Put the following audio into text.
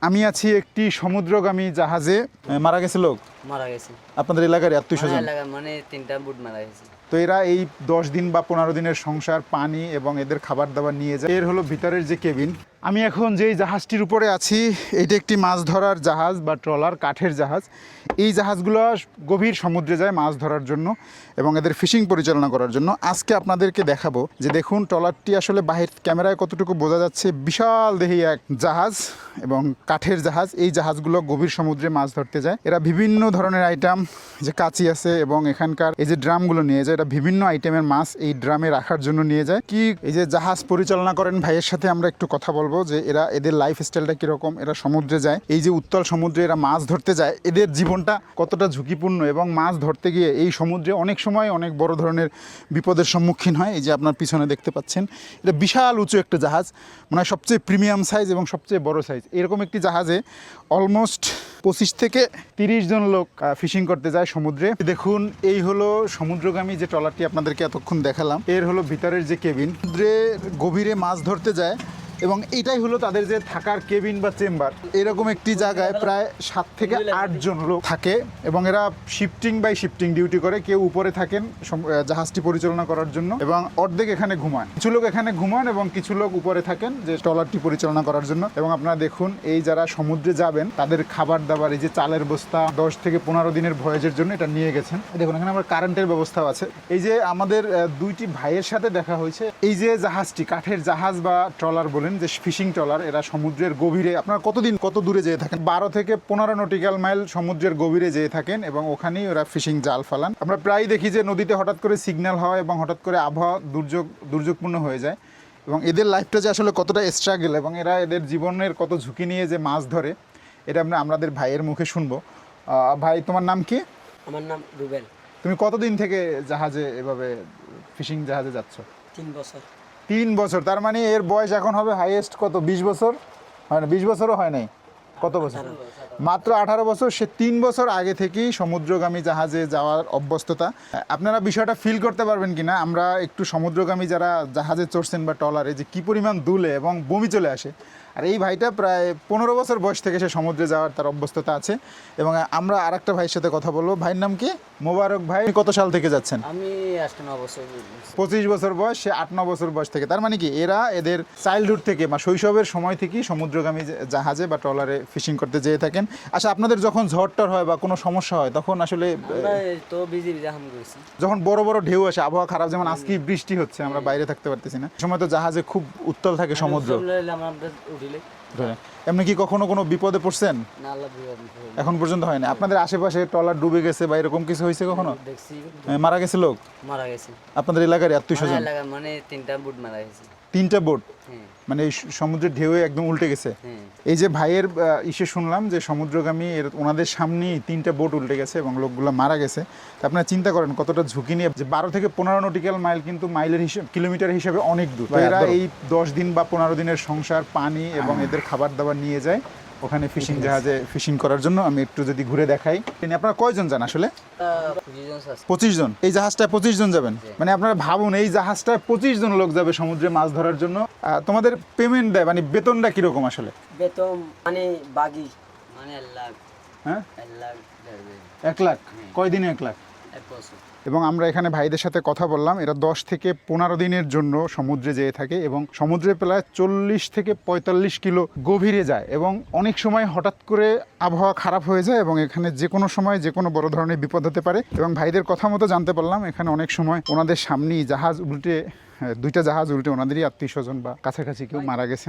আমি আছি একটি সমুদ্রগামী জাহাজে। মারা গেছে লোক, মারা গেছে আপনাদের এলাকার আত্মীয়স্বজন? এলাকা মানে 3টা বুট মারা গেছে। তো এরা এই 10 দিন বা 15 দিনের সংসার, পানি এবং এদের খাবার দাবার নিয়ে যায়। এর হলো ভিতরের যে কেবিন। আমি এখন যেই জাহাজটির উপরে আছি এইটা একটি মাছ ধরার জাহাজ বা ট্রলার, কাঠের জাহাজ। এই জাহাজগুলো গভীর সমুদ্রে যায় মাছ ধরার জন্য এবং এদের ফিশিং পরিচালনা করার জন্য। আজকে আপনাদেরকে দেখাবো যে দেখুন ট্রলারটি আসলে বাহির ক্যামেরায় কতটুকু বোঝা যাচ্ছে। বিশাল দেহি এক জাহাজ এবং কাঠের জাহাজ। এই জাহাজগুলো গভীর সমুদ্রে মাছ ধরতে যায়। এরা বিভিন্ন ধরনের আইটেম, যে কাঁচি আছে এবং এখানকার এই যে ড্রামগুলো নিয়ে যায়, এটা বিভিন্ন আইটেমের মাছ এই ড্রামে রাখার জন্য নিয়ে যায়। কি এই যে জাহাজ পরিচালনা করেন ভাইয়ের সাথে আমরা একটু কথা বলবো যে এদের লাইফ স্টাইলটা কীরকম। এরা সমুদ্রে যায়, এই যে উত্তাল সমুদ্রে এরা মাছ ধরতে যায়, এদের জীবনটা কতটা ঝুঁকিপূর্ণ এবং মাছ ধরতে গিয়ে এই সমুদ্রে অনেক সময় অনেক বড় ধরনের বিপদের সম্মুখীন হয়। এই যে আপনার পিছনে দেখতে পাচ্ছেন, এটা বিশাল উঁচু একটা জাহাজ, মানে সবচেয়ে প্রিমিয়াম সাইজ এবং সবচেয়ে বড় সাইজ। এরকম একটি জাহাজে অলমোস্ট 25 থেকে 30 জন লোক ফিশিং করতে যায় সমুদ্রে। দেখুন এই হলো সমুদ্রগামী যে ট্রলারটি আপনাদেরকে এতক্ষণ দেখালাম, এর হলো ভিতরের যে কেবিন। সমুদ্রে গভীরে মাছ ধরতে যায় এবং এটাই হলো তাদের যে থাকার কেবিন বা চেম্বার। এরকম একটি জায়গায় প্রায় 7 থেকে 8 জন লোক থাকে এবং এরা শিফটিং বাই শিফটিং ডিউটি করে। কেউ উপরে থাকেন জাহাজটি পরিচালনা করার জন্য এবং অর্ধেক এখানে ঘুমান। কিছু লোক এখানে ঘুমান এবং কিছু লোক উপরে থাকেন যে ট্রলারটি পরিচালনা করার জন্য। এবং আপনারা দেখুন এই যারা সমুদ্রে যাবেন তাদের খাবার দাবার, এই যে চালের বস্তা 10 থেকে 15 দিনের ভয়েজের জন্য এটা নিয়ে গেছেন। দেখুন এখানে আমার কারেন্টের ব্যবস্থাও আছে। এই যে আমাদের দুইটি ভাইয়ের সাথে দেখা হয়েছে। এই যে জাহাজটি কাঠের জাহাজ বা ট্রলার বলেন, যে ফিশিং ট্রলার, এরা সমুদ্রের গভীরে আপনারা কতদিন কত দূরে যেয়ে থাকেন? 12 থেকে 15 নটিক্যাল মাইল সমুদ্রের গভীরে যেয়ে থাকেন এবং ওখানেই ওরা ফিশিং জাল ফালান। আমরা প্রায় দেখি যে নদীতে হঠাৎ করে সিগন্যাল হয় এবং হঠাৎ করে আবহাওয়া দুর্যোগপূর্ণ হয়ে যায় এবং এদের লাইফটা যে আসলে কতটা স্ট্রাগল এবং এরা এদের জীবনের কত ঝুঁকি নিয়ে যে মাছ ধরে, এটা আমরা আমাদের ভাইয়ের মুখে শুনবো। ভাই তোমার নাম কি? আমার নাম রুবেল। তুমি কতদিন থেকে জাহাজে এভাবে ফিশিং জাহাজে যাচ্ছ? 3 বছর। 3 বছর, তার মানে এর বয়স এখন হবে হাইয়েস্ট কত? 20 বছর হয় না? 20 বছরও হয় নাই, কত বছর? মাত্র 18 বছর। সে 3 বছর আগে থেকেই সমুদ্রগামী জাহাজে যাওয়ার অভ্যস্ততা। আপনারা বিষয়টা ফিল করতে পারবেন কিনা, আমরা একটু সমুদ্রগামী যারা জাহাজে চড়ছেন বা ট্রলারে, যে কী পরিমাণ দুলে এবং বমি চলে আসে। আর এই ভাইটা প্রায় 15 বছর বয়স থেকে সে সমুদ্রে যাওয়ার তার অভ্যস্ততা আছে। এবং আমরা আরেকটা ভাইয়ের সাথে কথা বলবো। ভাইয়ের নাম কি? মোবারক ভাই। কত সাল থেকে যাচ্ছেন? আমি 8-9 বছর। 25 বছর বয়স, সে 8-9 বছর বয়স থেকে। তার মানে কি এরা এদের চাইল্ডহুড থেকে বা শৈশবের সময় থেকেই সমুদ্রগামী জাহাজে বা ট্রলারে ফিশিং করতে যেয়ে থাকেন। আচ্ছা, আপনাদের যখন ঝড়টর হয় বা কোনো সমস্যা হয় তখন আসলে তো বিজি হাম করেছি। যখন বড় বড় ঢেউ আসে, আবহাওয়া খারাপ, যেমন আজকে বৃষ্টি হচ্ছে, আমরা বাইরে থাকতে পারতেছি না, সময় তো জাহাজে খুব উত্তাল থাকে সমুদ্র। এমনি কি কখনো কোনো বিপদে পড়ছেন? না, আল্লাহ এখন পর্যন্ত হয় না। আপনাদের আশেপাশে ট্রলার ডুবে গেছে বা এরকম কিছু হয়েছে কখনো? দেখছি। মারা গেছে লোক? মারা গেছে আপনাদের এলাকার আত্মীয়স্বজন? এলাকা মানে 3টা বুট মারা গেছে। 3টা বোট? হ্যাঁ। মানে এই সমুদ্রের ঢেউয়ে একদম উল্টে গেছে? হ্যাঁ। এই যে ভাইয়ের ইসে শুনলাম যে সমুদ্রগামী ওনাদের সামনেই 3টা বোট উল্টে গেছে এবং লোকগুলো মারা গেছে। তা আপনারা চিন্তা করেন কতটা ঝুঁকি নিয়ে, যে 12 থেকে 15 নটিক্যাল মাইল কিন্তু মাইলের কিলোমিটার হিসেবে অনেক দূর। এরা এই 10 দিন বা 15 দিনের সংসার, পানি এবং এদের খাবার দাবার নিয়ে যায় ওখানে ফিশিং জাহাজে ফিশিং করার জন্য। আমি একটু যদি ঘুরে দেখাই। আপনারা কয়জন যান আসলে? 25 জন। এই জাহাজটায় 25 জন যাবেন? মানে আপনারা ভাবুন এই জাহাজটায় 25 জন লোক যাবে সমুদ্রে মাছ ধরার জন্য। তোমাদের পেমেন্ট দেয় মানে বেতনটা কিরকম আসলে? বেতন মানে বাগি মানে 1 লাখ। হ্যাঁ, 1 লাখ। 1 লাখ? কয়দিনে 1 লাখ? 1 বছর। এবং আমরা এখানে ভাইদের সাথে কথা বললাম, এরা 10 থেকে 15 দিনের জন্য সমুদ্রে যেয়ে থাকে এবং সমুদ্রে প্রায় 40 থেকে 45 কিলো গভীরে যায় এবং অনেক সময় হঠাৎ করে আবহাওয়া খারাপ হয়ে যায় এবং এখানে যে কোনো সময় যে কোনো বড় ধরনের বিপদ হতে পারে। এবং ভাইদের কথা মতো জানতে পারলাম এখানে অনেক সময় ওনাদের সামনেই জাহাজ উল্টে, 2টা জাহাজ উল্টে ওনাদেরই আত্মীয়স্বজন বা কাছাকাছি কেউ মারা গেছেন।